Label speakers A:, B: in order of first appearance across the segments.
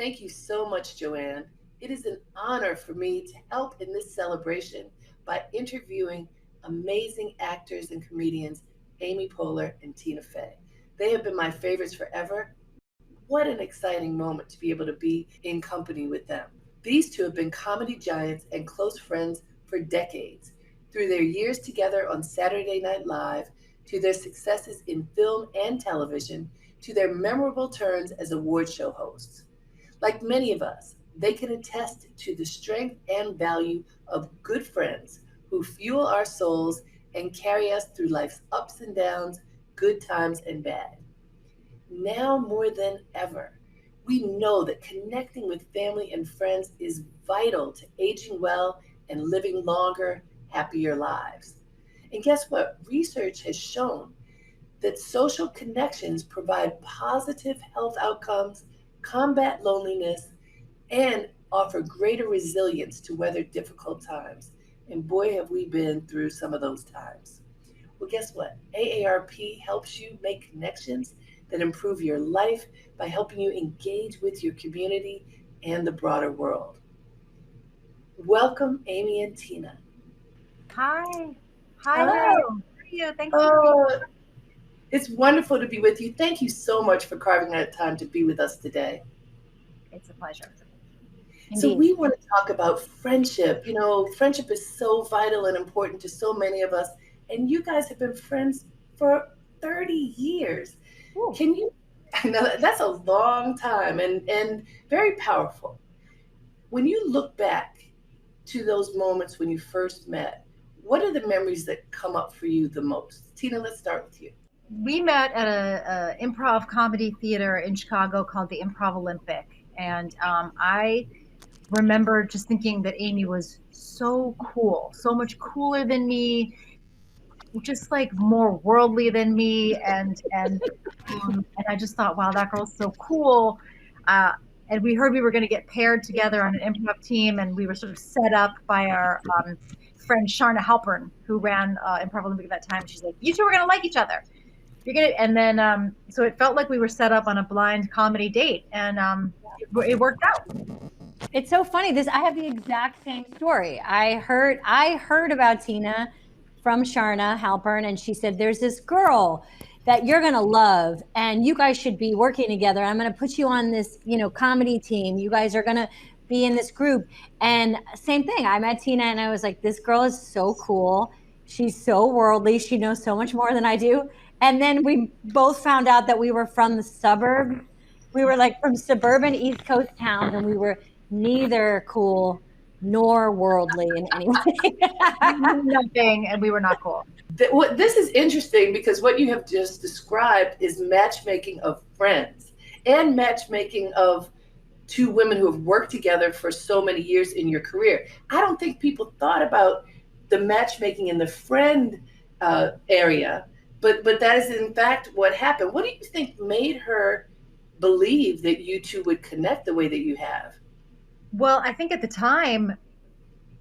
A: Thank you so much, Joanne. It is an honor for me to help in this celebration by interviewing amazing actors and comedians Amy Poehler and Tina Fey. They have been my favorites forever. What an exciting moment to be able to be in company with them. These two have been comedy giants and close friends for decades, through their years together on Saturday Night Live, to their successes in film and television, to their memorable turns as award show hosts. Like many of us, they can attest to the strength and value of good friends who fuel our souls and carry us through life's ups and downs, good times and bad. Now more than ever, we know that connecting with family and friends is vital to aging well and living longer, happier lives. And guess what? Research has shown that social connections provide positive health outcomes, combat loneliness, and offer greater resilience to weather difficult times. And boy, have we been through some of those times. Well, guess what? AARP helps you make connections that improve your life by helping you engage with your community and the broader world. Welcome, Amy and Tina.
B: Hi. Hi.
A: Hi.
B: How are you? Thanks for
A: Oh, it's wonderful to be with you. Thank you so much for carving out time to be with us today.
B: It's a pleasure.
A: So
B: Indeed.
A: we want to talk about friendship. You know, friendship is so vital and important to so many of us. And you guys have been friends for 30 years.
B: Ooh.
A: Can you, I know that's a long time and very powerful. When you look back to those moments when you first met, what are the memories that come up for you the most? Tina, let's start with you.
B: We met at a improv comedy theater in Chicago called the Improv Olympic. And I remember just thinking that Amy was so cool, so much cooler than me, just like more worldly than me. And I just thought, wow, that girl's so cool. Uh, and we heard we were going to get paired together on an improv team, and we were sort of set up by our friend Sharna Halpern, who ran Improv Olympic at that time. She's like, "You two are going to like each other. You're gonna," and then so it felt like we were set up on a blind comedy date, and it worked out.
C: It's so funny. I have the exact same story. I heard about Tina from Sharna Halpern, and she said, "There's this girl that you're gonna love, and you guys should be working together. I'm gonna put you on this, comedy team. You guys are gonna be in this group." And same thing. I met Tina, and I was like, "This girl is so cool. She's so worldly. She knows so much more than I do." And then we both found out that we were from the suburb. We were like from suburban East Coast towns, and we were neither cool nor worldly in any way.
B: Nothing, and we were not cool.
A: This is interesting because what you have just described is matchmaking of friends and matchmaking of two women who have worked together for so many years in your career. I don't think people thought about the matchmaking in the friend area, but that is in fact what happened. What do you think made her believe that you two would connect the way that you have?
B: Well, I think at the time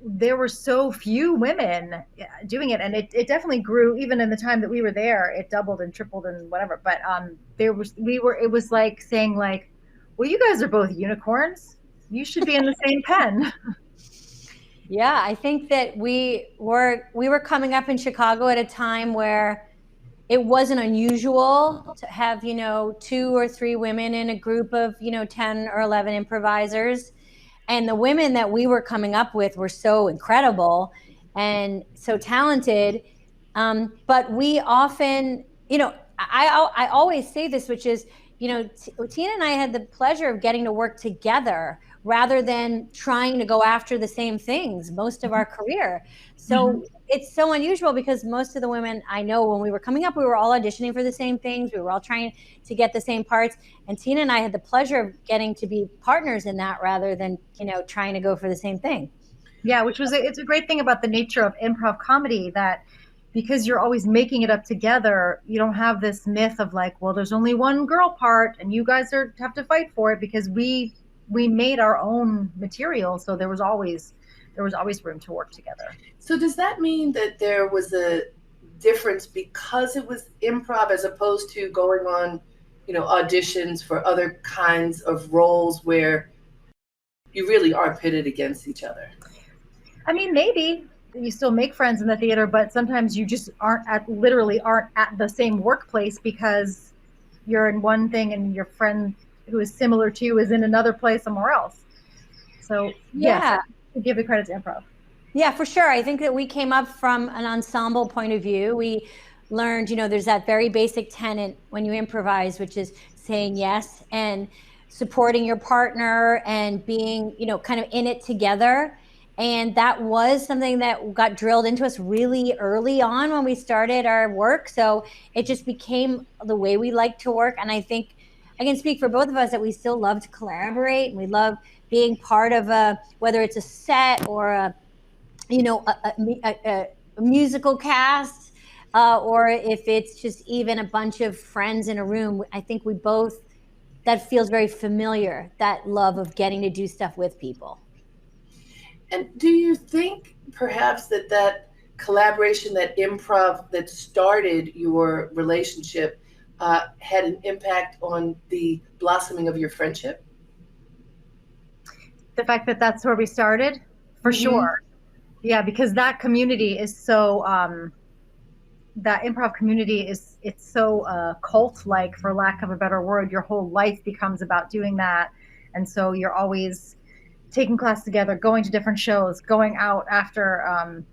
B: there were so few women doing it, and it definitely grew. Even in the time that we were there, it doubled and tripled and whatever. But it was like saying like, well, you guys are both unicorns. You should be in the same pen.
C: Yeah, I think that we were coming up in Chicago at a time where it wasn't unusual to have, 2 or 3 women in a group of, 10 or 11 improvisers. And the women that we were coming up with were so incredible and so talented. But we often, I always say this, which is, Tina and I had the pleasure of getting to work together rather than trying to go after the same things most of our career. So it's so unusual because most of the women I know when we were coming up, we were all auditioning for the same things. We were all trying to get the same parts. And Tina and I had the pleasure of getting to be partners in that rather than, trying to go for the same thing.
B: Yeah, it's a great thing about the nature of improv comedy that because you're always making it up together, you don't have this myth of like, well, there's only one girl part and you guys have to fight for it, because we made our own material. So there was always room to work together.
A: So does that mean that there was a difference because it was improv as opposed to going on, auditions for other kinds of roles where you really are pitted against each other.
B: I mean, maybe you still make friends in the theater, but sometimes you just literally aren't at the same workplace because you're in one thing and your friend who is similar to you is in another place somewhere else. So yes, I give the credit to improv.
C: Yeah, for sure. I think that we came up from an ensemble point of view. We learned, there's that very basic tenet when you improvise, which is saying yes and supporting your partner and being, kind of in it together. And that was something that got drilled into us really early on when we started our work. So it just became the way we like to work. And I think I can speak for both of us that we still love to collaborate, and we love being part of whether it's a set or a musical cast, or if it's just even a bunch of friends in a room. I think that feels very familiar, that love of getting to do stuff with people.
A: And do you think perhaps that collaboration, that improv that started your relationship had an impact on the blossoming of your friendship?
B: The fact that that's where we started, for sure. Yeah, because that community is so, that improv community it's so cult-like, for lack of a better word. Your whole life becomes about doing that. And so you're always taking class together, going to different shows, going out after,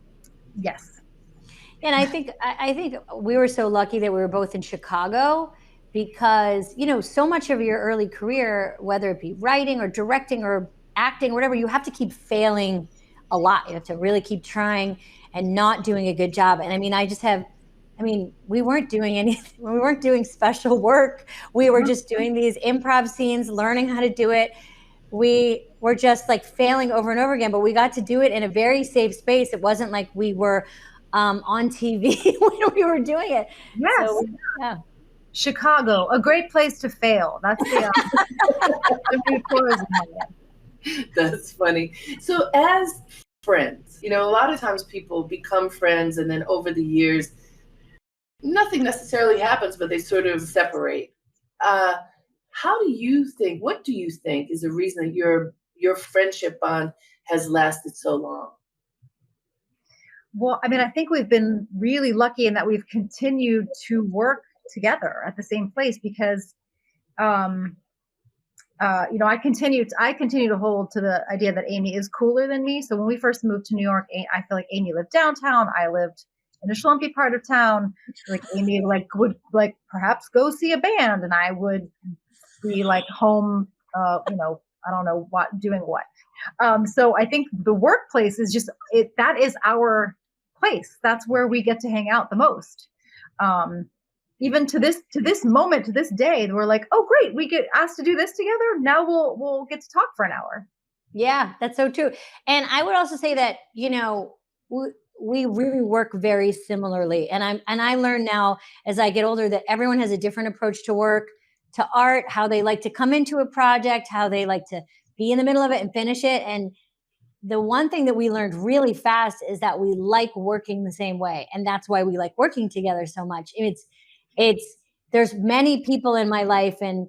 B: yes.
C: And I think we were so lucky that we were both in Chicago, because, so much of your early career, whether it be writing or directing or acting, or whatever, you have to keep failing a lot. You have to really keep trying and not doing a good job. And I mean, we weren't doing anything. We weren't doing special work. We were just doing these improv scenes, learning how to do it. We were just like failing over and over again, but we got to do it in a very safe space. It wasn't like we were on TV when we were doing it.
B: Yes. So, yeah. Chicago, a great place to fail. That's
A: That's funny. So as friends, a lot of times people become friends, and then over the years, nothing necessarily happens, but they sort of separate. What do you think is the reason that your friendship bond has lasted so long?
B: Well, I mean, I think we've been really lucky in that we've continued to work together at the same place, because, I continue to hold to the idea that Amy is cooler than me. So when we first moved to New York, I feel like Amy lived downtown. I lived in a schlumpy part of town. Like Amy would perhaps go see a band, and I would be like home, I don't know what, doing what. So I think the workplace is just that is our place. That's where we get to hang out the most. Even to this moment, to this day, we're like, oh great, we get asked to do this together. Now we'll get to talk for an hour.
C: Yeah, that's so true. And I would also say that, we really work very similarly. And I learn now as I get older that everyone has a different approach to work, to art, how they like to come into a project, how they like to be in the middle of it and finish it. And the one thing that we learned really fast is that we like working the same way. And that's why we like working together so much. There's many people in my life and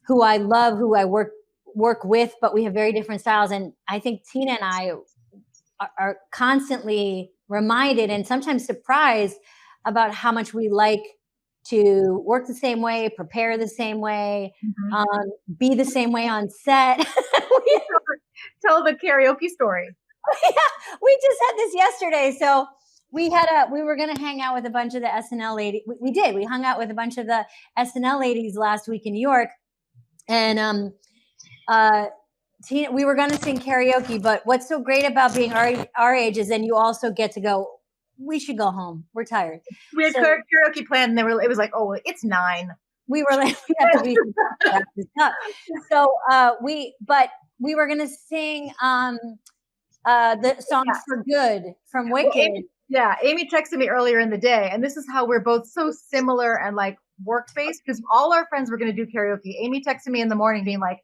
C: who I love, who I work with, but we have very different styles. And I think Tina and I are constantly reminded and sometimes surprised about how much we like to work the same way, prepare the same way, be the same way on set.
B: Tell the karaoke story.
C: Yeah, we just had this yesterday. So we were going to hang out with a bunch of the SNL ladies. We did. We hung out with a bunch of the SNL ladies last week in New York. And Tina, we were going to sing karaoke, but what's so great about being our age is then you also get to go, we should go home. We're tired.
B: We had karaoke planned, and it was like, oh, it's 9.
C: We were like, we have to be up. So we were going to sing the song For Good from Wicked.
B: Well, Amy texted me earlier in the day, and this is how we're both so similar and like work-based, because all our friends were going to do karaoke. Amy texted me in the morning being like,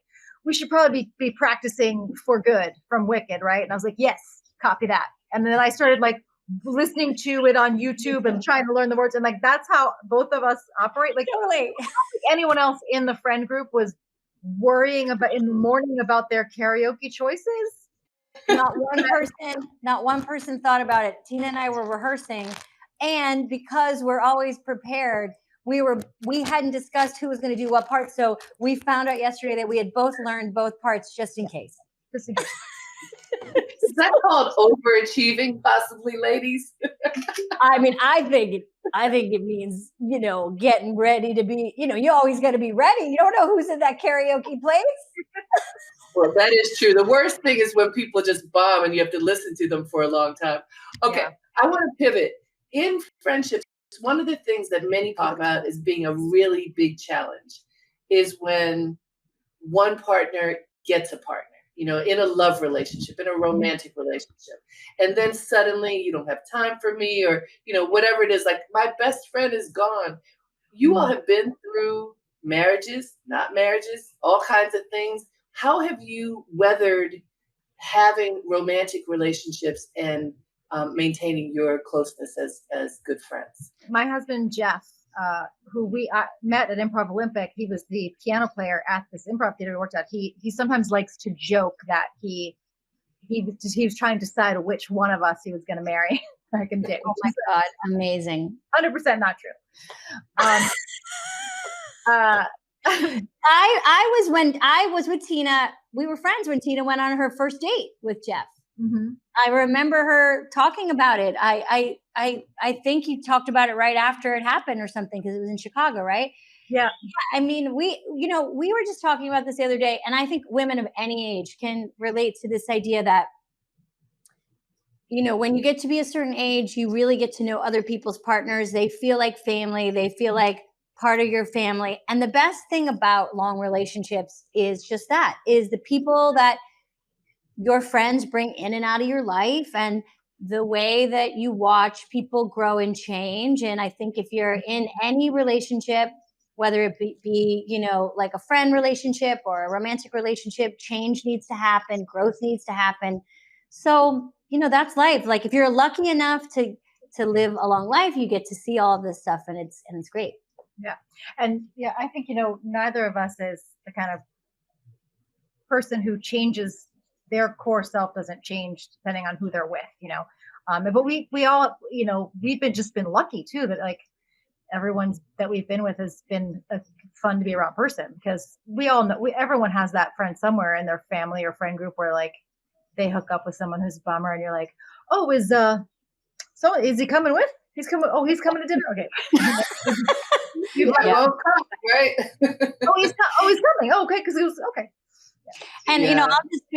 B: we should probably be practicing For Good from Wicked, right? And I was like, yes, copy that. And then I started like listening to it on YouTube and trying to learn the words. And like, that's how both of us operate. Like,
C: totally.
B: Anyone else in the friend group was worrying about in the morning about their karaoke choices.
C: Not one person thought about it. Tina and I were rehearsing, and because we're always prepared, we hadn't discussed who was going to do what part. So we found out yesterday that we had both learned both parts just in case.
A: Is that called overachieving, possibly, ladies?
C: I mean, I think it means, getting ready to be, you always got to be ready. You don't know who's in that karaoke place.
A: Well, that is true. The worst thing is when people just bomb and you have to listen to them for a long time. Okay, yeah. I want to pivot. In friendships, one of the things that many talk about as being a really big challenge is when one partner gets a partner, in a love relationship, in a romantic relationship. And then suddenly you don't have time for me or, whatever it is, like my best friend is gone. You all have been through marriages, not marriages, all kinds of things. How have you weathered having romantic relationships and maintaining your closeness as good friends?
B: My husband, Jeff, who we met at Improv Olympic, he was the piano player at this improv theater we worked at. He sometimes likes to joke that he was trying to decide which one of us he was going to marry back in the day.
C: Oh my God, amazing.
B: 100% not true.
C: When I was with Tina, we were friends when Tina went on her first date with Jeff.
B: Mm-hmm.
C: I remember her talking about it. I think you talked about it right after it happened or something, because it was in Chicago, right?
B: Yeah.
C: I mean, we were just talking about this the other day, and I think women of any age can relate to this idea that, when you get to be a certain age, you really get to know other people's partners. They feel like family. They feel like part of your family. And the best thing about long relationships is just that, is the people that your friends bring in and out of your life, and the way that you watch people grow and change. And I think if you're in any relationship, whether it be like a friend relationship or a romantic relationship, change needs to happen, growth needs to happen. So, that's life. Like if you're lucky enough to live a long life, you get to see all of this stuff, and it's great.
B: Yeah. And yeah, I think, neither of us is the kind of person who changes. Their core self doesn't change depending on who they're with, but we all, we've been lucky too, that like everyone's that we've been with has been a fun to be around person, because we all know everyone has that friend somewhere in their family or friend group where like they hook up with someone who's a bummer and you're like, oh, is he coming with? He's coming. Oh, he's coming to dinner. Okay.
A: You're like, oh, right?
B: he's coming. Oh, okay. Cause it was okay.
C: And,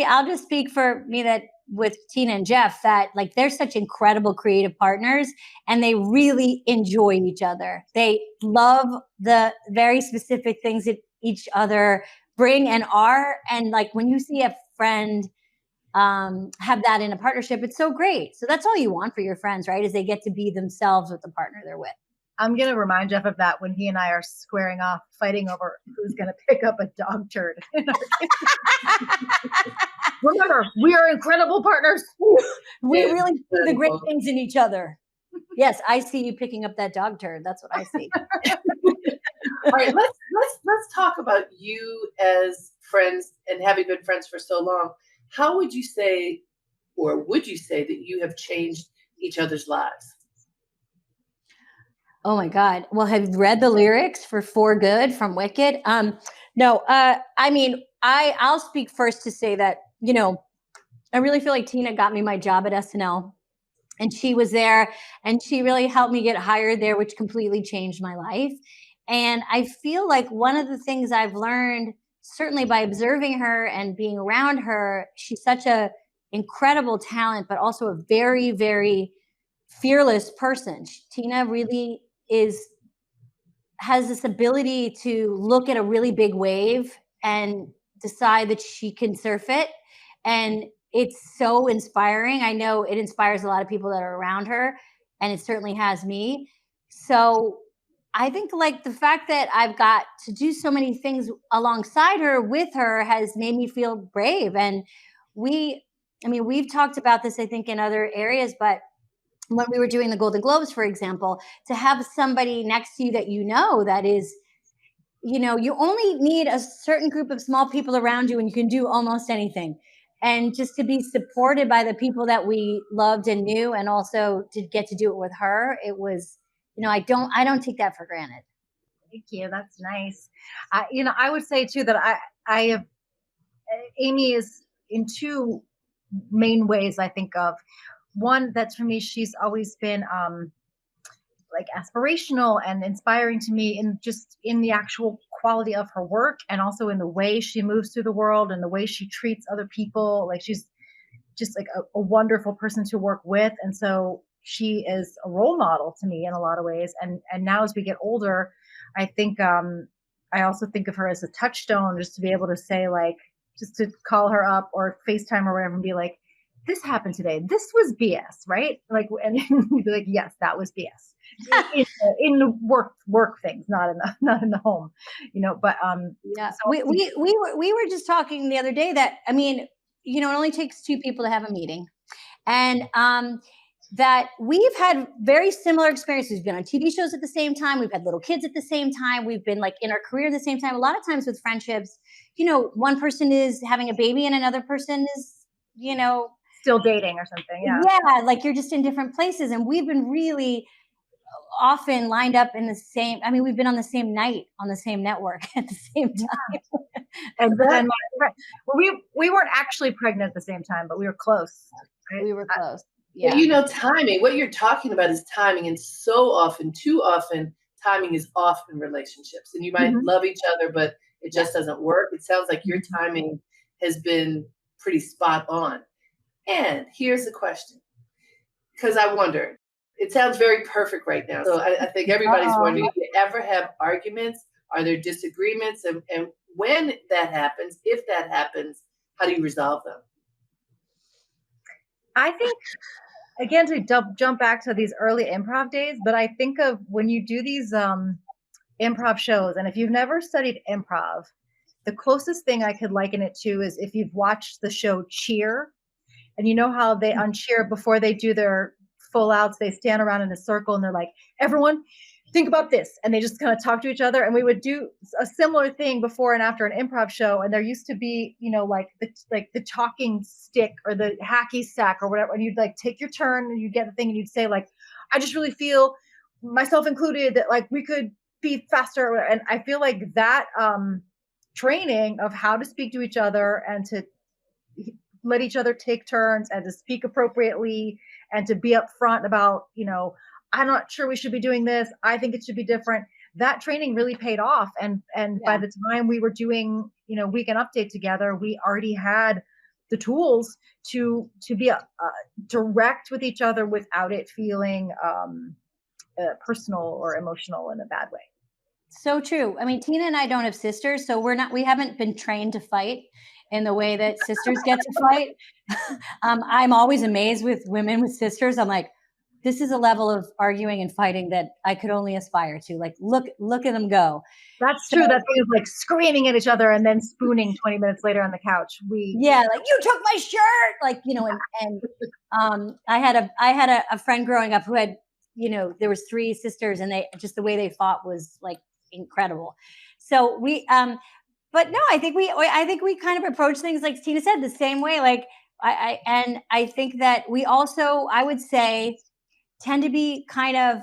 C: I'll just speak for me that with Tina and Jeff, that like, they're such incredible creative partners, and they really enjoy each other. They love the very specific things that each other bring and are. And like, when you see a friend have that in a partnership, it's so great. So that's all you want for your friends, right? Is they get to be themselves with the partner they're with.
B: I'm going to remind Jeff of that when he and I are squaring off, fighting over who's going to pick up a dog turd. Remember, we are incredible partners.
C: We really see the great things in each other. Yes, I see you picking up that dog turd. That's what I see.
A: All right, let's talk about you as friends and having been friends for so long. How would you say, or would you say that you have changed each other's lives?
C: Oh my God. Well, have you read the lyrics for Good from Wicked? No, I mean, I'll speak first to say that, I really feel like Tina got me my job at SNL, and she was there, and she really helped me get hired there, which completely changed my life. And I feel like one of the things I've learned, certainly by observing her and being around her, she's such a incredible talent, but also a very, very fearless person. Tina really has this ability to look at a really big wave and decide that she can surf it. And it's so inspiring. I know it inspires a lot of people that are around her, and it certainly has me. So I think like the fact that I've got to do so many things alongside her, with her, has made me feel brave. And we've talked about this, I think, in other areas, but when we were doing the Golden Globes, for example, to have somebody next to you that that is you only need a certain group of small people around you and you can do almost anything. And just to be supported by the people that we loved and knew, and also to get to do it with her, it was, I don't take that for granted.
B: Thank you. That's nice. I would say too that I have, Amy is in two main ways I think of. One, that's for me, she's always been like aspirational and inspiring to me in the actual quality of her work, and also in the way she moves through the world and the way she treats other people. Like, she's just like a wonderful person to work with. And so she is a role model to me in a lot of ways. And now as we get older, I think I also think of her as a touchstone, just to be able to say, like, just to call her up or FaceTime or whatever and be like, this happened today. This was BS, right? Like, and you'd be like, yes, that was BS. in the work things, not in the home, But
C: yeah. So we were just talking the other day that, it only takes two people to have a meeting, and that we've had very similar experiences. We've been on TV shows at the same time. We've had little kids at the same time. We've been like in our career at the same time. A lot of times with friendships, one person is having a baby and another person is,
B: still dating or something. Yeah.
C: Yeah. Like, you're just in different places. And we've been really often lined up in the same, we've been on the same night on the same network at the same time.
B: And we weren't actually pregnant at the same time, but we were close.
C: Right? We were close.
A: Yeah. Timing, what you're talking about is timing. And so often, too often, timing is off in relationships. And you might love each other, but it just doesn't work. It sounds like your timing has been pretty spot on. And here's the question, because I wonder, it sounds very perfect right now. So I think everybody's wondering, do you ever have arguments? Are there disagreements? And when that happens, if that happens, how do you resolve them?
B: I think, again, to jump back to these early improv days, but I think of when you do these improv shows, and if you've never studied improv, the closest thing I could liken it to is if you've watched the show Cheer, and you know how they on Cheer, before they do their full outs, they stand around in a circle and they're like, everyone think about this, and they just kind of talk to each other. And we would do a similar thing before and after an improv show, and there used to be like the talking stick or the hacky sack or whatever, and you'd like take your turn and you'd get the thing and you'd say, like, I just really feel, myself included, that like we could be faster. And I feel like that training of how to speak to each other and to let each other take turns and to speak appropriately and to be upfront about, I'm not sure we should be doing this, I think it should be different. That training really paid off. And by the time we were doing, Weekend Update together, we already had the tools to be direct with each other without it feeling personal or emotional in a bad way.
C: So true. Tina and I don't have sisters, so we haven't been trained to fight in the way that sisters get to fight. I'm always amazed with women with sisters. I'm like, this is a level of arguing and fighting that I could only aspire to. Like, look at them go.
B: That's true. That thing is like screaming at each other and then spooning 20 minutes later on the couch.
C: Like, you took my shirt. Like, and I had a friend growing up who had, there was 3 sisters, and the way they fought was like incredible. So we, but no, I think we kind of approach things, like Tina said, the same way. Like, I think that we also, I would say, tend to be kind of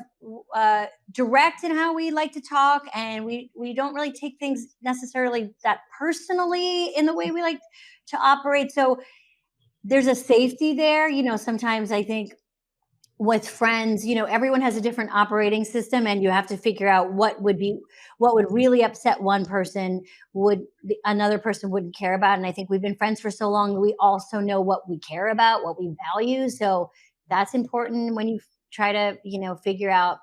C: direct in how we like to talk, and we don't really take things necessarily that personally in the way we like to operate. So there's a safety there. Sometimes I think with friends, everyone has a different operating system, and you have to figure out what would really upset one person, another person wouldn't care about. And I think we've been friends for so long that we also know what we care about, what we value. So that's important when you try to, figure out.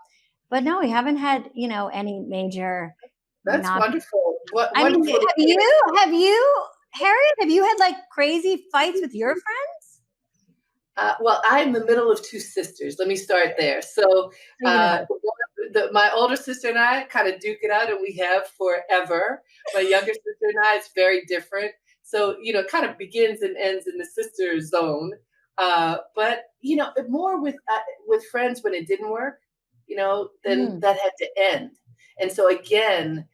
C: But no, we haven't had, any major.
A: That's wonderful.
C: Have you, Harriette, have you had like crazy fights with your friends?
A: Well, I'm in the middle of 2 sisters. Let me start there. So my older sister and I kind of duke it out, and we have forever. My younger sister and I, it's very different. So, it kind of begins and ends in the sister zone. But more with friends when it didn't work, then that had to end. And so again,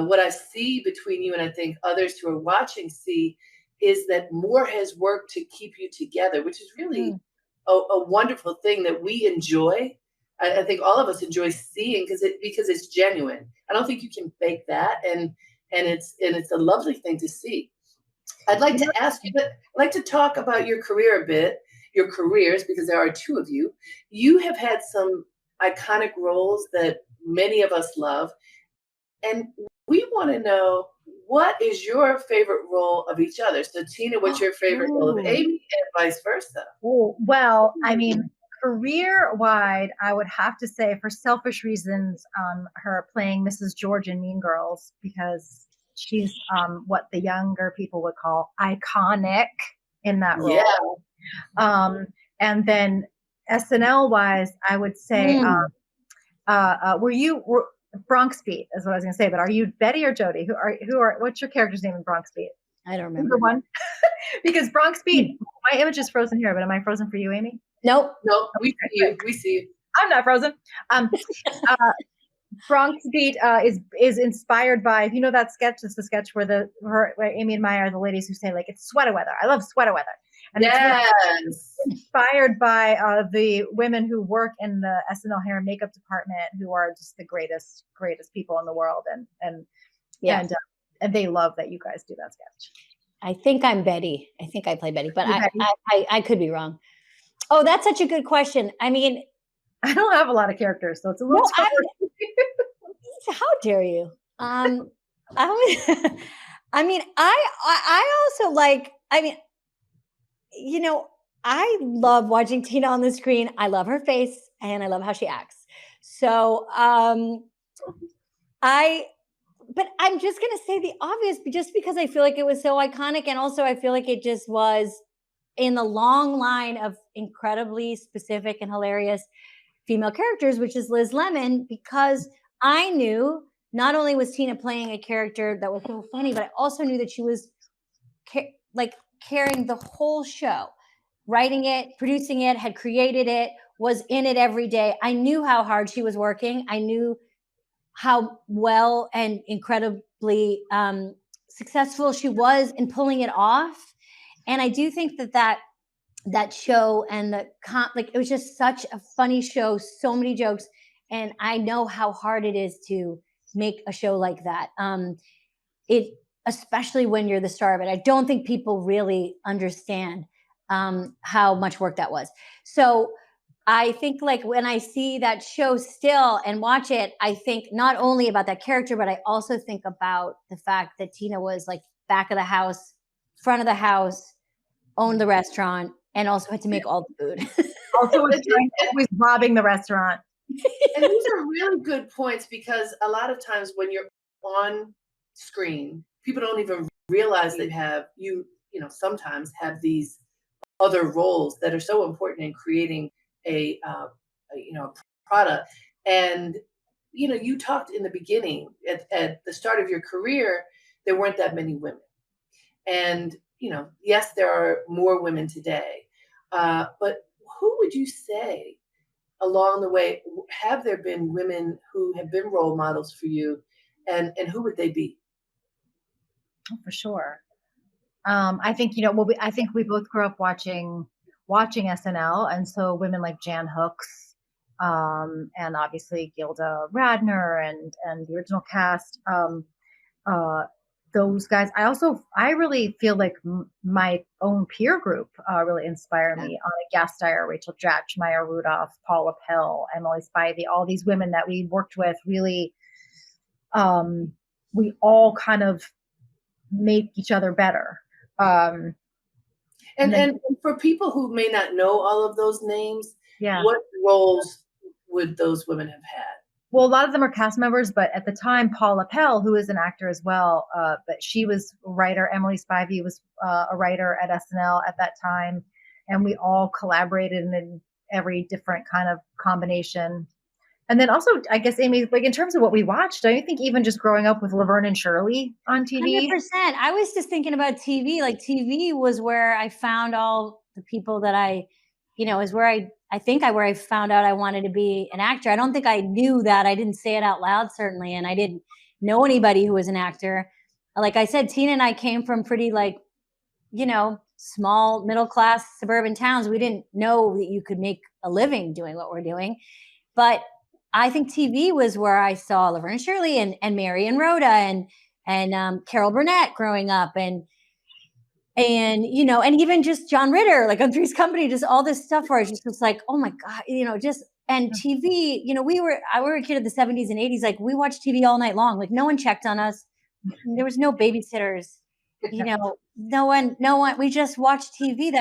A: what I see between you and I think others who are watching see is that more has worked to keep you together, which is really a wonderful thing that we enjoy. I think all of us enjoy seeing because it's genuine. I don't think you can fake that, and it's a lovely thing to see. I'd like to ask you, I'd like to talk about your career a bit, your careers, because there are two of you. You have had some iconic roles that many of us love, and we want to know, what is your favorite role of each other? So, Tina, what's your favorite role of Amy, and vice versa?
B: Oh, well, I mean, career-wide, I would have to say, for selfish reasons, her playing Mrs. George in Mean Girls, because she's what the younger people would call iconic in that role.
A: Yeah.
B: And then SNL-wise, I would say, were Bronx Beat is what I was going to say, but are you Betty or Jody? What's your character's name in Bronx Beat?
C: I don't remember.
B: Number one. Because Bronx Beat, my image is frozen here, but am I frozen for you, Amy?
C: Nope.
A: We see you. We see you.
B: I'm not frozen. Bronx Beat is inspired by, if you know that sketch, it's the sketch where Amy and Maya are the ladies who say, like, it's sweater weather. I love sweater weather. And it's inspired by the women who work in the SNL hair and makeup department, who are just the greatest people in the world, and they love that you guys do that sketch.
C: I think I'm Betty. I think I play Betty, but I could be wrong. Oh, that's such a good question. I mean,
B: I don't have a lot of characters, so it's a little tougher.
C: How dare you? I mean, I also like, I mean, you know, I love watching Tina on the screen. I love her face and I love how she acts. So, but I'm just going to say the obvious, just because I feel like it was so iconic. And also I feel like it just was in the long line of incredibly specific and hilarious female characters, which is Liz Lemon, because I knew not only was Tina playing a character that was so funny, but I also knew that she was carrying the whole show, writing it, producing it, had created it, was in it every day. I knew how hard she was working. I knew how well and incredibly successful she was in pulling it off. And I do think that show and it was just such a funny show, so many jokes. And I know how hard it is to make a show like that. Especially when you're the star of it. I don't think people really understand how much work that was. So I think, like, when I see that show still and watch it, I think not only about that character, but I also think about the fact that Tina was like back of the house, front of the house, owned the restaurant, and also had to make all the food.
B: Also was robbing the restaurant.
A: And these are really good points, because a lot of times when you're on screen, people don't even realize that you sometimes have these other roles that are so important in creating a product. And you talked in the beginning, at the start of your career, there weren't that many women, and yes, there are more women today, but who would you say along the way, have there been women who have been role models for you, and who would they be?
B: Oh, for sure. I think, I think we both grew up watching SNL. And so women like Jan Hooks, and obviously Gilda Radner and the original cast, those guys. I really feel like my own peer group really inspire me. Anna Gasteyer, Rachel Dratch, Maya Rudolph, Paula Pell, Emily Spivey, all these women that we worked with, really, we all kind of make each other better. And
A: for people who may not know all of those names,
B: yeah,
A: what roles would those women have had?
B: Well, a lot of them are cast members, but at the time, Paula Pell, who is an actor as well, but she was a writer. Emily Spivey was a writer at SNL at that time, and we all collaborated in every different kind of combination. And then also, I guess, Amy, like, in terms of what we watched, don't you think even just growing up with Laverne and Shirley on TV?
C: 100%. I was just thinking about TV. Like, TV was where I found all the people that is where I found out I wanted to be an actor. I don't think I knew that. I didn't say it out loud, certainly. And I didn't, know anybody who was an actor. Like I said, Tina and I came from pretty small middle-class suburban towns. We didn't know that you could make a living doing what we're doing. But I think TV was where I saw Laverne and Shirley and Mary and Rhoda and Carol Burnett growing up and even just John Ritter, like on Three's Company, just all this stuff where I just was like, oh my God, and TV, I were a kid of the 70s and 80s. Like we watched TV all night long. Like no one checked on us. There was no babysitters, no one, we just watched TV.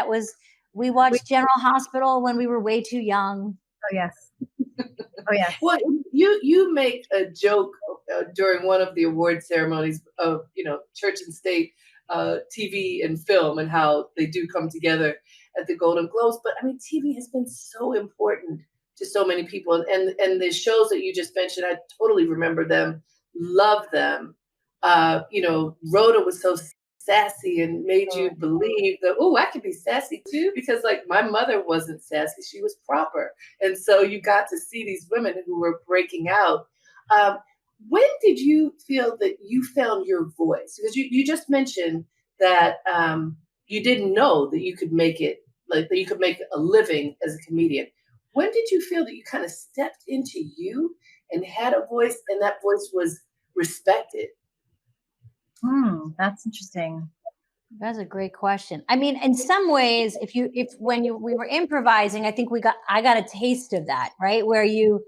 C: We watched General Hospital when we were way too young.
B: Oh yes. Oh yeah.
A: Well, you make a joke during one of the award ceremonies of church and state TV and film and how they do come together at the Golden Globes. But I mean, TV has been so important to so many people, and the shows that you just mentioned, I totally remember them, love them. Rhoda was so sassy and made you believe that, I could be sassy too, because like my mother wasn't sassy, she was proper. And so you got to see these women who were breaking out. When did you feel that you found your voice? Because you just mentioned that you didn't know that you could make it, like that you could make a living as a comedian. When did you feel that you kind of stepped into you and had a voice and that voice was respected?
B: That's interesting.
C: That's a great question. I mean, in some ways, we were improvising, I think I got a taste of that, right? Where you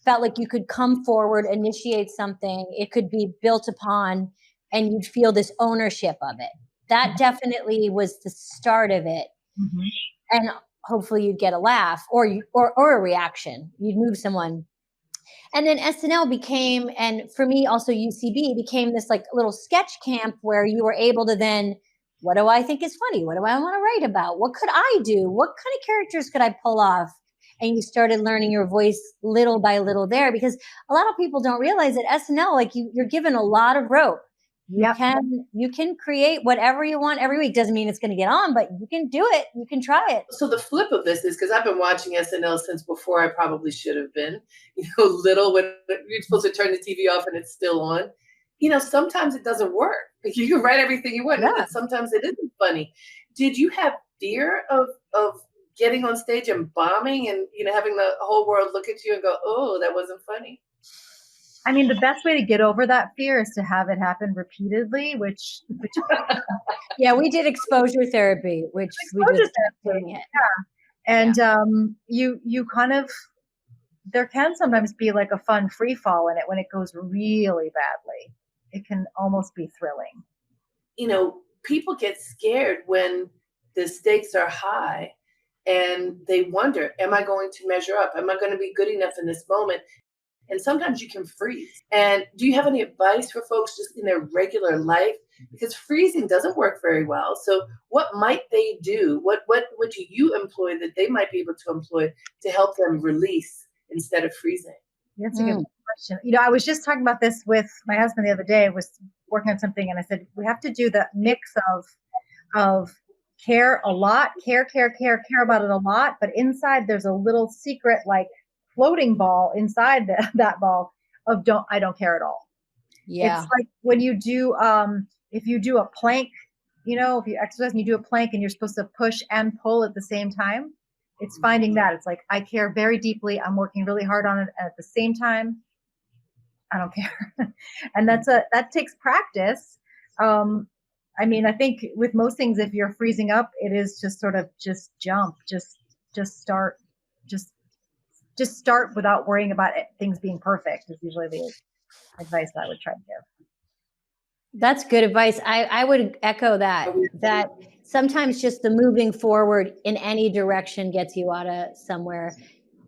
C: felt like you could come forward, initiate something, it could be built upon, and you'd feel this ownership of it. That definitely was the start of it. Mm-hmm. And hopefully you'd get a laugh or a reaction. You'd move someone. And then SNL became, and for me also UCB became this like little sketch camp where you were able to then, what do I think is funny? What do I want to write about? What could I do? What kind of characters could I pull off? And you started learning your voice little by little there, because a lot of people don't realize that SNL, like you're given a lot of rope. You can create whatever you want every week. Doesn't mean it's going to get on, but you can do it. You can try it.
A: So the flip of this is, because I've been watching SNL since before I probably should have been, little, when you're supposed to turn the TV off and it's still on. Sometimes it doesn't work. Like you can write everything you want, and sometimes it isn't funny. Did you have fear of getting on stage and bombing and having the whole world look at you and go, oh, that wasn't funny?
B: I mean, the best way to get over that fear is to have it happen repeatedly, which
C: yeah, we did exposure therapy, which we just doing it.
B: Yeah. And you kind of, there can sometimes be like a fun free fall in it when it goes really badly. It can almost be thrilling.
A: People get scared when the stakes are high and they wonder, am I going to measure up? Am I going to be good enough in this moment? And sometimes you can freeze. And do you have any advice for folks just in their regular life? Because freezing doesn't work very well. So what might they do? What do you employ that they might be able to employ to help them release instead of freezing?
B: That's a good question. I was just talking about this with my husband the other day. I was working on something and I said, we have to do the mix of care a lot, care about it a lot. But inside there's a little secret, like, floating ball inside that ball of I don't care at all. Yeah. It's like when you do, if you do a plank, if you exercise and you do a plank and you're supposed to push and pull at the same time, it's finding that. It's like, I care very deeply. I'm working really hard on it. And at the same time, I don't care. And that takes practice. I mean, I think with most things, if you're freezing up, it is just sort of just jump, just start, just start without worrying about things being perfect is usually the advice I would try to give.
C: That's good advice. I would echo that sometimes just the moving forward in any direction gets you out of somewhere.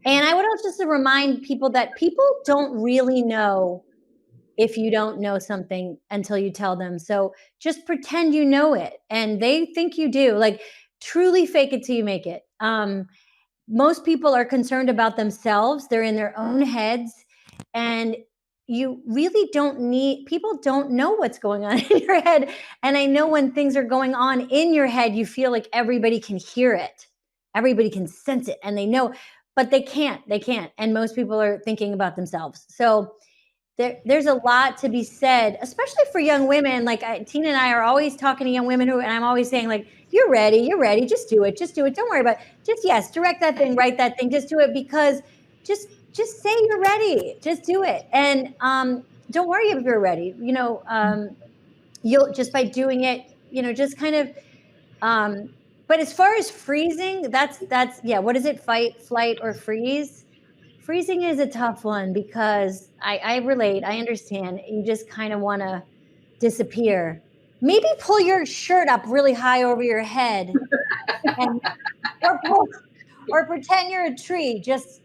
C: And I would also just remind people that people don't really know if you don't know something until you tell them. So just pretend you know it and they think you do. Like truly fake it till you make it. Most people are concerned about themselves. They're in their own heads. And you really people don't know what's going on in your head. And I know when things are going on in your head, you feel like everybody can hear it. Everybody can sense it and they know, but they can't. And most people are thinking about themselves. So there's a lot to be said, especially for young women. Like Tina and I are always talking to young women and I'm always saying, like, you're ready, just do it, don't worry about it. Just, yes, direct that thing, write that thing, just do it, because just say you're ready, just do it. And don't worry if you're ready, you'll just by doing it, just kind of but as far as freezing, that's yeah, what is it, fight, flight, or freeze? Freezing is a tough one, because I relate. I understand. You just kind of want to disappear. Maybe pull your shirt up really high over your head, and or pretend you're a tree. Just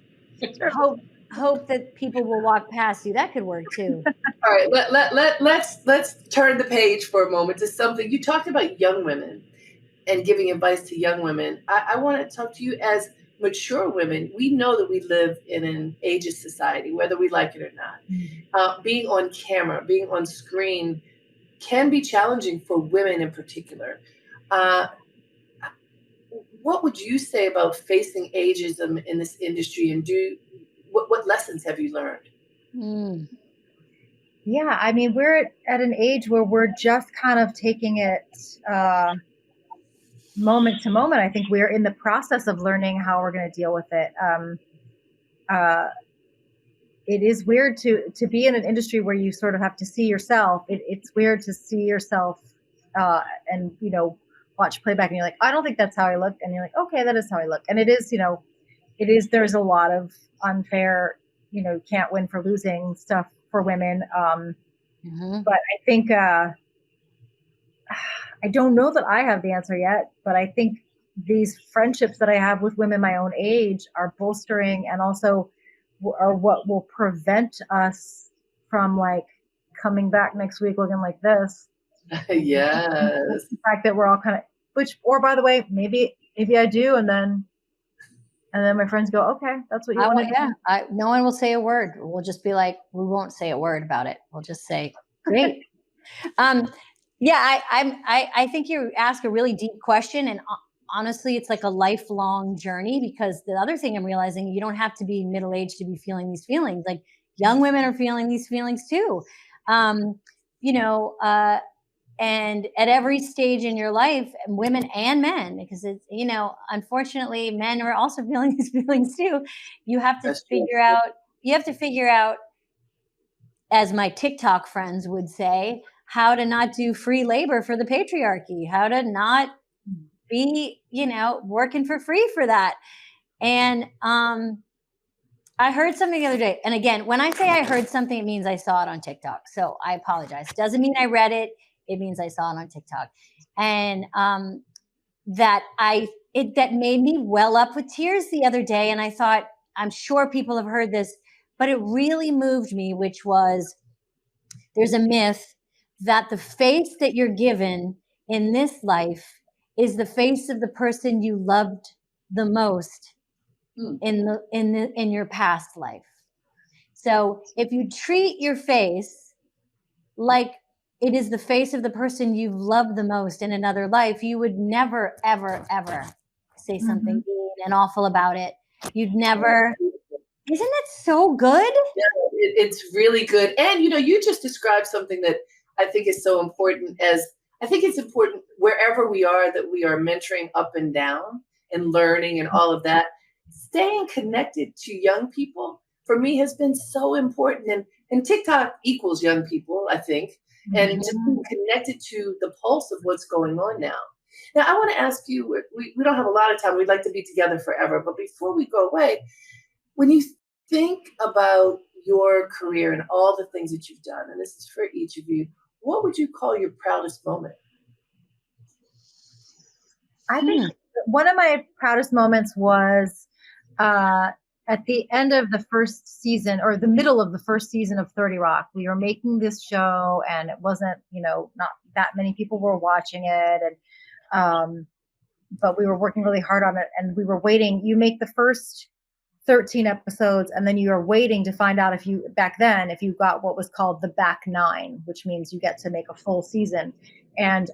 C: hope that people will walk past you. That could work too.
A: All right, let's turn the page for a moment to something. You talked about young women and giving advice to young women. I want to talk to you as mature women. We know that we live in an ageist society, whether we like it or not. Being on camera, being on screen can be challenging for women in particular. What would you say about facing ageism in this industry, and what lessons have you learned?
B: Yeah, I mean, we're at an age where we're just kind of taking it moment to moment. I think we're in the process of learning how we're going to deal with it. It is weird to be in an industry where you sort of have to see yourself. It's weird to see yourself and, watch playback and you're like, I don't think that's how I look. And you're like, okay, that is how I look. And it is, there's a lot of unfair, can't win for losing stuff for women. But I think, I don't know that I have the answer yet, but I think these friendships that I have with women my own age are bolstering, and also are what will prevent us from like coming back next week looking like this.
A: Yes.
B: The fact that we're all kind of, or by the way, maybe I do. And then my friends go, okay, that's what you want to do.
C: Yeah. No one will say a word. We'll just be like, we won't say a word about it. We'll just say, great. Yeah, I think you ask a really deep question, and honestly, it's like a lifelong journey, because the other thing I'm realizing, you don't have to be middle-aged to be feeling these feelings. Like, young women are feeling these feelings too. And at every stage in your life, women and men, because it's, unfortunately, men are also feeling these feelings too. You have to figure out, as my TikTok friends would say, how to not do free labor for the patriarchy, how to not be, working for free for that. And I heard something the other day. And again, when I say I heard something, it means I saw it on TikTok. So I apologize. It doesn't mean I read it. It means I saw it on TikTok. And that made me well up with tears the other day. And I thought, I'm sure people have heard this, but it really moved me, which was, there's a myth that the face that you're given in this life is the face of the person you loved the most in your past life. So if you treat your face like it is the face of the person you've loved the most in another life, you would never, ever, ever say something mean and awful about it. You'd never. Isn't that so good?
A: Yeah, it's really good. And, you just described something that I think is so important. I think it's important wherever we are, that we are mentoring up and down and learning and all of that. Staying connected to young people, for me, has been so important. And TikTok equals young people, I think. And just being connected to the pulse of what's going on now. Now, I want to ask you, we don't have a lot of time. We'd like to be together forever. But before we go away, when you think about your career and all the things that you've done, and this is for each of you, what would you call your proudest moment?
B: I think one of my proudest moments was at the end of the first season, or the middle of the first season of 30 Rock. We were making this show, and it wasn't, not that many people were watching it. And but we were working really hard on it, and we were waiting. You make the first 13 episodes, and then you are waiting to find out if you got what was called the back 9, which means you get to make a full season. And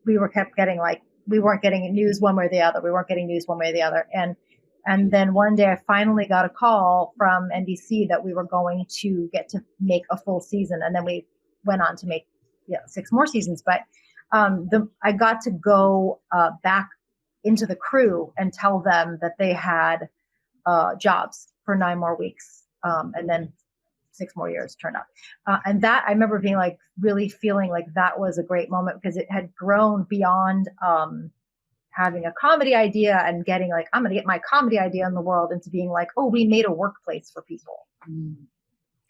B: we were kept getting, like, we weren't getting news one way or the other. And And then one day I finally got a call from NBC that we were going to get to make a full season. And then we went on to make 6 more seasons. But I got to go back into the crew and tell them that they had jobs for 9 more weeks. And then 6 more years turned up. And that I remember being like, really feeling like that was a great moment, because it had grown beyond having a comedy idea and getting like, I'm going to get my comedy idea in the world, into being like, oh, we made a workplace for people.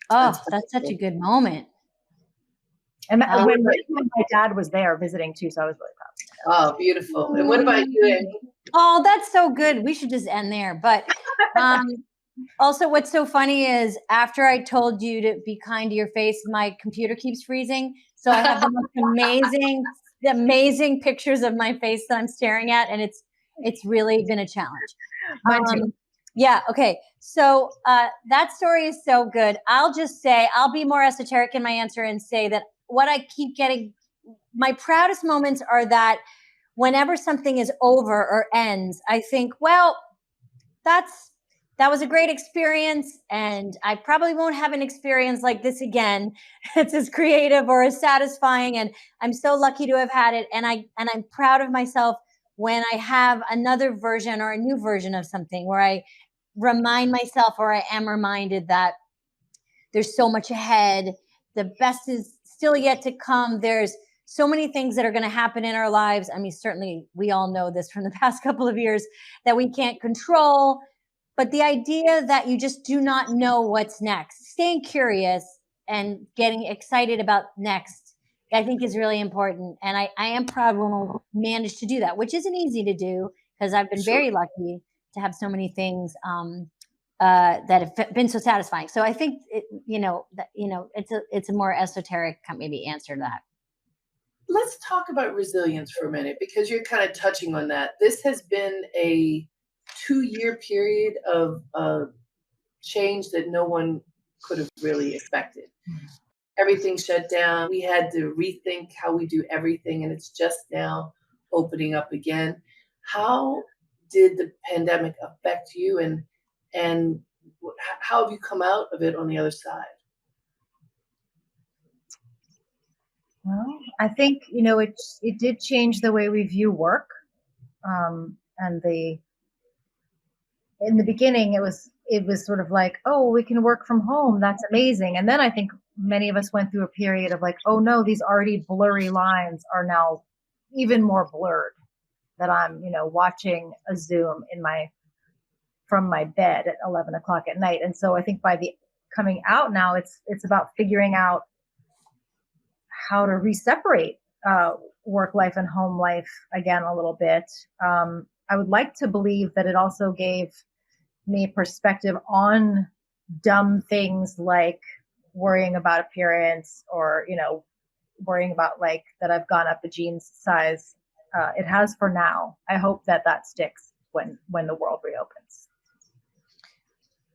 C: Oh, that's such a good moment.
B: And when my dad was there visiting too, so I was really proud.
A: Oh, beautiful. And what about you, Amy?
C: Oh, that's so good. We should just end there. But also, what's so funny is after I told you to be kind to your face, my computer keeps freezing. So I have the most amazing pictures of my face that I'm staring at, and it's really been a challenge.
B: Mine too.
C: Yeah. Okay. So that story is so good. I'll just say, I'll be more esoteric in my answer and say that what I keep getting, my proudest moments are that whenever something is over or ends, I think, well, that was a great experience, and I probably won't have an experience like this again. It's as creative or as satisfying, and I'm so lucky to have had it. And I'm proud of myself when I have another version or a new version of something, where I remind myself, or I am reminded, that there's so much ahead. The best is still yet to come. There's so many things that are going to happen in our lives. I mean, certainly we all know this from the past couple of years, that we can't control. But the idea that you just do not know what's next, staying curious and getting excited about next, I think is really important. And I am proud when we managed to do that, which isn't easy to do, because I've been very lucky to have so many things that have been so satisfying. So I think it's a more esoteric maybe answer to that.
A: Let's talk about resilience for a minute, because you're kind of touching on that. This has been a 2-year period of change that no one could have really expected. Everything shut down. We had to rethink how we do everything, and it's just now opening up again. How did the pandemic affect you, and how have you come out of it on the other side?
B: Well, I think, it did change the way we view work. And in the beginning, it was sort of like, oh, we can work from home. That's amazing. And then I think many of us went through a period of like, oh no, these already blurry lines are now even more blurred, that I'm, watching a Zoom from my bed at 11 o'clock at night. And so I think by the coming out now, it's about figuring out how to re-separate work life and home life again a little bit. I would like to believe that it also gave me perspective on dumb things like worrying about appearance, or, worrying about like that I've gone up a jeans size. It has for now. I hope that sticks when the world reopens.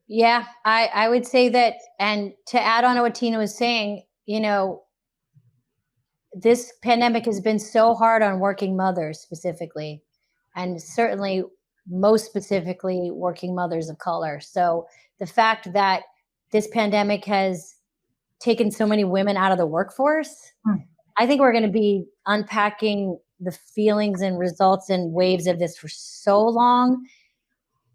C: Yeah, I would say that, and to add on to what Tina was saying, this pandemic has been so hard on working mothers specifically, and certainly most specifically working mothers of color. So the fact that this pandemic has taken so many women out of the workforce, I think we're going to be unpacking the feelings and results and waves of this for so long.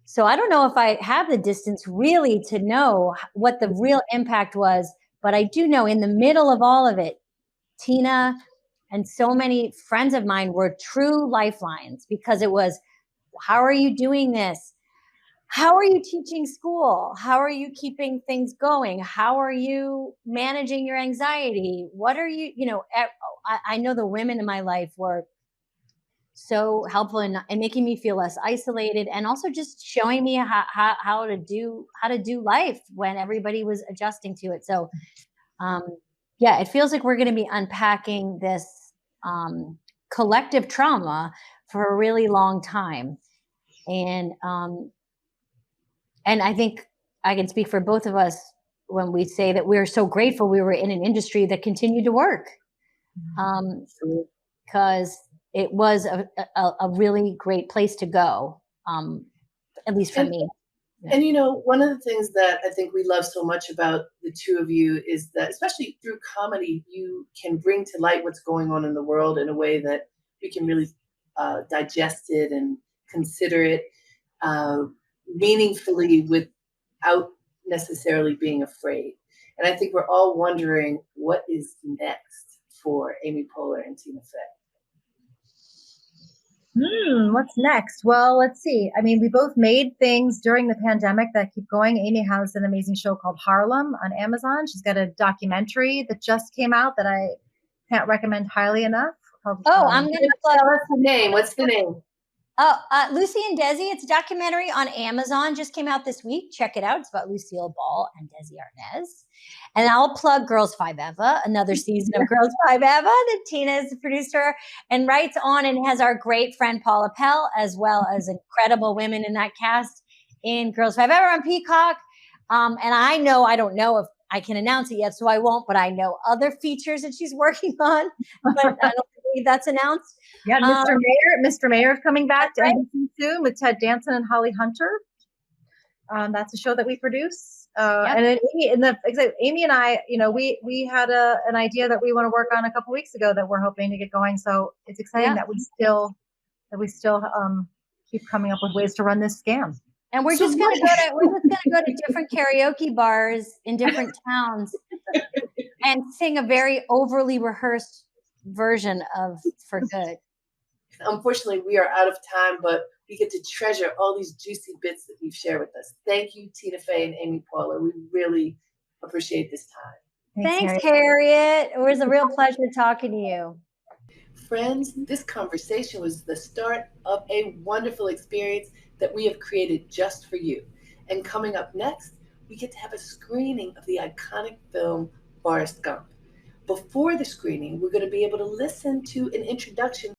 C: So I don't know if I have the distance really to know what the real impact was, but I do know in the middle of all of it, Tina and so many friends of mine were true lifelines, because it was, how are you doing this? How are you teaching school? How are you keeping things going? How are you managing your anxiety? What are you, I know the women in my life were so helpful in making me feel less isolated, and also just showing me how to do life when everybody was adjusting to it. So, yeah, it feels like we're going to be unpacking this collective trauma for a really long time. And I think I can speak for both of us when we say that we're so grateful we were in an industry that continued to work, because it was a really great place to go at least for me.
A: And, one of the things that I think we love so much about the two of you is that, especially through comedy, you can bring to light what's going on in the world in a way that we can really digest it and consider it meaningfully without necessarily being afraid. And I think we're all wondering what is next for Amy Poehler and Tina Fey.
B: What's next? Well, let's see. I mean, we both made things during the pandemic that keep going. Amy has an amazing show called Harlem on Amazon. She's got a documentary that just came out that I can't recommend highly enough.
C: I'm going to
A: tell us the name. What's the name?
C: Lucy and Desi. It's a documentary on Amazon. Just came out this week. Check it out. It's about Lucille Ball and Desi Arnaz. And I'll plug Girls 5 Eva, another season of Girls 5 Eva that Tina is the producer and writes on, and has our great friend Paula Pell, as well as incredible women in that cast in Girls 5 Eva on Peacock. And I don't know if I can announce it yet, so I won't, but I know other features that she's working on, but I don't believe that's announced.
B: Yeah, Mr. Mayor is coming back to NBC soon with Ted Danson and Holly Hunter. That's a show that we produce. And then Amy and I, we had an idea that we want to work on a couple weeks ago that we're hoping to get going. So it's exciting that we still keep coming up with ways to run this scam.
C: And we're just going to go to different karaoke bars in different towns and sing a very overly rehearsed version of For Good.
A: Unfortunately, we are out of time, but we get to treasure all these juicy bits that you've shared with us. Thank you, Tina Fey and Amy Poehler. We really appreciate this time.
C: Thanks, Harriette. It was a real pleasure talking to you.
A: Friends, this conversation was the start of a wonderful experience that we have created just for you. And coming up next, we get to have a screening of the iconic film Forrest Gump. Before the screening, we're going to be able to listen to an introduction